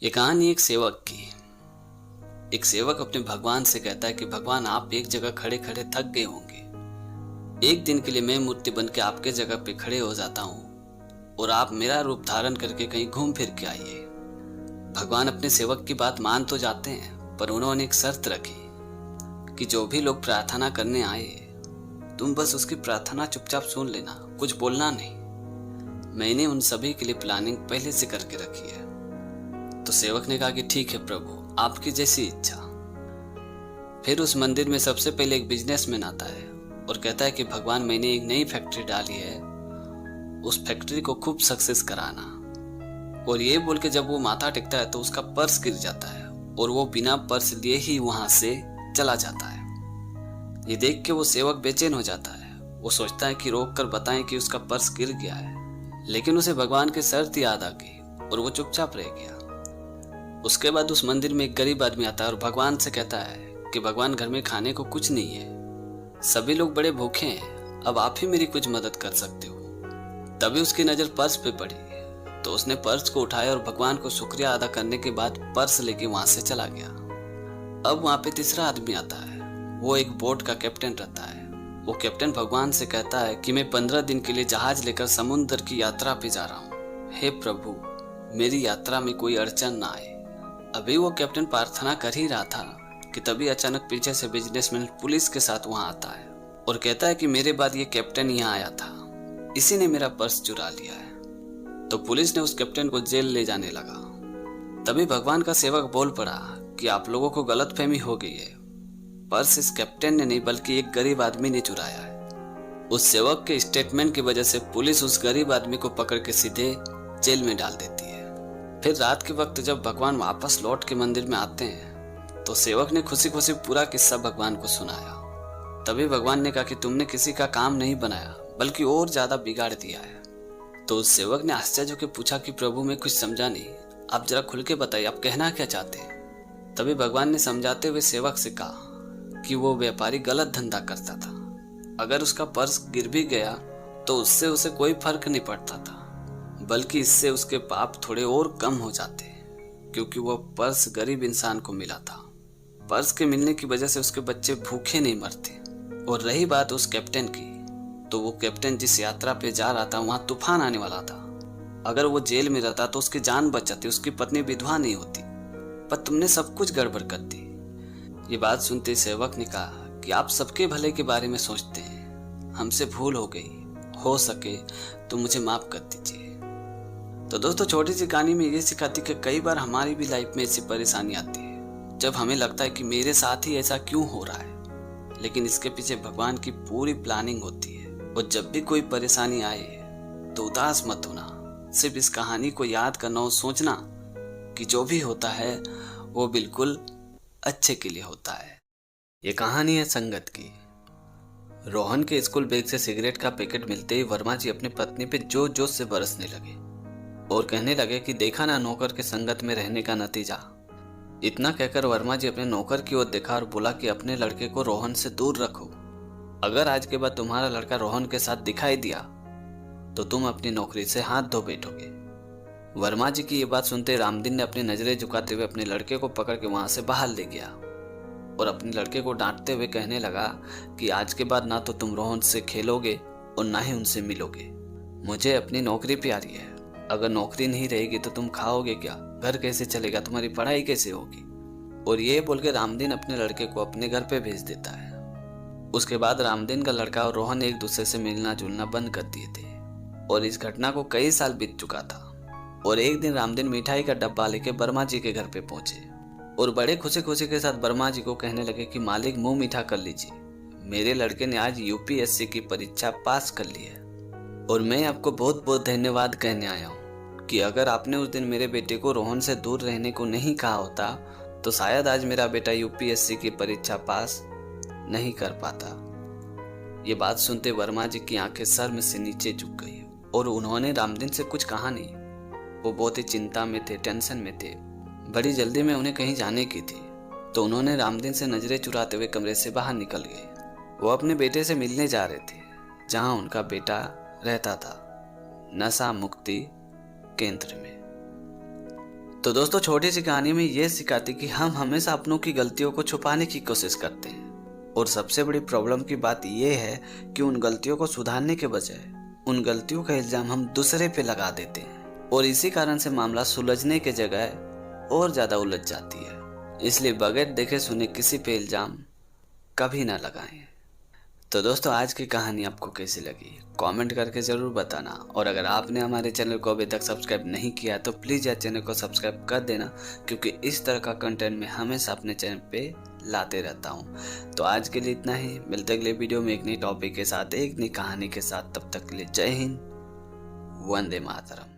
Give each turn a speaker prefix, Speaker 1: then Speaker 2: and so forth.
Speaker 1: ये कहानी एक सेवक की है। एक सेवक अपने भगवान से कहता है कि भगवान, आप एक जगह खड़े खड़े थक गए होंगे। एक दिन के लिए मैं मूर्ति बन के आपके जगह पे खड़े हो जाता हूँ और आप मेरा रूप धारण करके कहीं घूम फिर के आइए। भगवान अपने सेवक की बात मान तो जाते हैं, पर उन्होंने एक शर्त रखी कि जो भी लोग प्रार्थना करने आए, तुम बस उसकी प्रार्थना चुपचाप सुन लेना, कुछ बोलना नहीं। मैंने उन सभी के लिए प्लानिंग पहले से करके रखी है। तो सेवक ने कहा कि ठीक है प्रभु, आपकी जैसी इच्छा। फिर उस मंदिर में सबसे पहले एक बिजनेसमैन आता है और कहता है कि भगवान, मैंने एक नई फैक्ट्री डाली है, उस फैक्ट्री को खूब सक्सेस कराना। और ये बोल के जब वो माथा टेकता है तो उसका पर्स गिर जाता है और वो बिना पर्स लिए ही वहां से चला जाता है। ये देख के वो सेवक बेचैन हो जाता है। वो सोचता है कि रोक कर बताएं कि उसका पर्स गिर गया है, लेकिन उसे भगवान की शर्त याद आ गई और वो चुपचाप रह गया। उसके बाद उस मंदिर में एक गरीब आदमी आता है और भगवान से कहता है कि भगवान, घर में खाने को कुछ नहीं है, सभी लोग बड़े भूखे हैं, अब आप ही मेरी कुछ मदद कर सकते हो। तभी उसकी नजर पर्स पे पड़ी, तो उसने पर्स को उठाया और भगवान को शुक्रिया अदा करने के बाद पर्स लेके वहां से चला गया। अब वहां पे तीसरा आदमी आता है। वो एक बोट का कैप्टन रहता है। वो कैप्टन भगवान से कहता है कि मैं 15 दिन के लिए जहाज लेकर समुद्र की यात्रा पे जा रहा हूँ। हे प्रभु, मेरी यात्रा में कोई अड़चन ना आए। अभी वो कैप्टन प्रार्थना कर ही रहा था कि तभी अचानक पीछे से बिजनेसमैन पुलिस के साथ वहां आता है और कहता है कि मेरे बाद ये कैप्टन यहाँ आया था, इसी ने मेरा पर्स चुरा लिया है। तो पुलिस ने उस कैप्टन को जेल ले जाने लगा। तभी भगवान का सेवक बोल पड़ा कि आप लोगों को गलतफहमी हो गई है, पर्स इस कैप्टन ने नहीं बल्कि एक गरीब आदमी ने चुराया है। उस सेवक के स्टेटमेंट की वजह से पुलिस उस गरीब आदमी को पकड़ के सीधे जेल में डाल देती है। फिर रात के वक्त जब भगवान वापस लौट के मंदिर में आते हैं तो सेवक ने खुशी खुशी पूरा किस्सा भगवान को सुनाया। तभी भगवान ने कहा कि तुमने किसी का काम नहीं बनाया बल्कि और ज्यादा बिगाड़ दिया है। तो उस सेवक ने आश्चर्य होकर पूछा कि प्रभु, मैं कुछ समझा नहीं, आप जरा खुल के बताइए, आप कहना क्या चाहते हैं। तभी भगवान ने समझाते हुए सेवक से कहा कि वो व्यापारी गलत धंधा करता था। अगर उसका पर्स गिर भी गया तो उससे उसे कोई फर्क नहीं पड़ता था, बल्कि इससे उसके पाप थोड़े और कम हो जाते, क्योंकि वह पर्स गरीब इंसान को मिला था। पर्स के मिलने की वजह से उसके बच्चे भूखे नहीं मरते। और रही बात उस कैप्टन की, तो वो कैप्टन जिस यात्रा पे जा रहा था वहां तूफान आने वाला था। अगर वो जेल में रहता तो उसकी जान बच जाती, उसकी पत्नी विधवा नहीं होती, पर तुमने सब कुछ गड़बड़ कर दी। ये बात सुनते सेवक ने कहा कि आप सबके भले के बारे में सोचते हैं, हमसे भूल हो गई, हो सके तो मुझे माफ कर दीजिए। तो दोस्तों, छोटी सी कहानी में ये सिखाती कि कई बार हमारी भी लाइफ में ऐसी परेशानी आती है जब हमें लगता है कि मेरे साथ ही ऐसा क्यों हो रहा है, लेकिन इसके पीछे भगवान की पूरी प्लानिंग होती है। और जब भी कोई परेशानी आए तो उदास मत होना, सिर्फ इस कहानी को याद करना और सोचना कि जो भी होता है वो बिल्कुल अच्छे के लिए होता है। ये कहानी है संगत की। रोहन के स्कूल बैग से सिगरेट का पैकेट मिलते ही वर्मा जी अपनी पत्नी पे जोश जोश से बरसने लगे और कहने लगे कि देखा ना नौकर के संगत में रहने का नतीजा। इतना कहकर वर्मा जी अपने नौकर की ओर देखा और बोला कि अपने लड़के को रोहन से दूर रखो। अगर आज के बाद तुम्हारा लड़का रोहन के साथ दिखाई दिया तो तुम अपनी नौकरी से हाथ धो बैठोगे। वर्मा जी की ये बात सुनते रामदीन ने अपनी नजरें झुकाते हुए अपने लड़के को पकड़ के वहां से बाहर ले गया और अपने लड़के को डांटते हुए कहने लगा कि आज के बाद ना तो तुम रोहन से खेलोगे और ना ही उनसे मिलोगे। मुझे अपनी नौकरी प्यारी है, अगर नौकरी नहीं रहेगी तो तुम खाओगे क्या, घर कैसे चलेगा, तुम्हारी पढ़ाई कैसे होगी। और ये बोल के रामदीन अपने लड़के को अपने घर पे भेज देता है। उसके बाद रामदीन का लड़का और रोहन एक दूसरे से मिलना जुलना बंद कर दिए थे और इस घटना को कई साल बीत चुका था। और एक दिन रामदीन मिठाई का डब्बा लेके वर्मा जी के घर पे पहुंचे और बड़े खुशी खुशी के साथ वर्मा जी को कहने लगे कि मालिक, मुंह मीठा कर लीजिए, मेरे लड़के ने आज यूपीएससी की परीक्षा पास कर ली है और मैं आपको बहुत बहुत धन्यवाद कहने आया हूँ कि अगर आपने उस दिन मेरे बेटे को रोहन से दूर रहने को नहीं कहा होता तो शायद आज मेरा बेटा यूपीएससी की परीक्षा पास नहीं कर पाता। ये बात सुनते वर्मा जी की आंखें शर्म से नीचे झुक गई और उन्होंने रामदीन से कुछ कहा नहीं। वो बहुत ही चिंता में थे, टेंशन में थे, बड़ी जल्दी में उन्हें कहीं जाने की थी। तो उन्होंने रामदीन से नजरें चुराते हुए कमरे से बाहर निकल गए। वो अपने बेटे से मिलने जा रहे थे जहां उनका बेटा रहता था, नशा मुक्ति केंद्र में। तो दोस्तों छोटी सी कहानी में ये सिखाती कि हम हमेशा अपनों की गलतियों को छुपाने की कोशिश करते हैं और सबसे बड़ी प्रॉब्लम की बात यह है कि उन गलतियों को सुधारने के बजाय उन गलतियों का इल्जाम हम दूसरे पे लगा देते हैं और इसी कारण से मामला सुलझने के जगह और ज्यादा उलझ जाती है। इसलिए बगैर देखे सुने किसी पे इल्जाम कभी ना लगाएं। तो दोस्तों आज की कहानी आपको कैसी लगी कमेंट करके ज़रूर बताना, और अगर आपने हमारे चैनल को अभी तक सब्सक्राइब नहीं किया तो प्लीज़ यार चैनल को सब्सक्राइब कर देना, क्योंकि इस तरह का कंटेंट मैं हमेशा अपने चैनल पे लाते रहता हूँ। तो आज के लिए इतना ही, मिलते अगले वीडियो में एक नई टॉपिक के साथ, एक नई कहानी के साथ। तब तक के लिए जय हिंद, वंदे मातरम।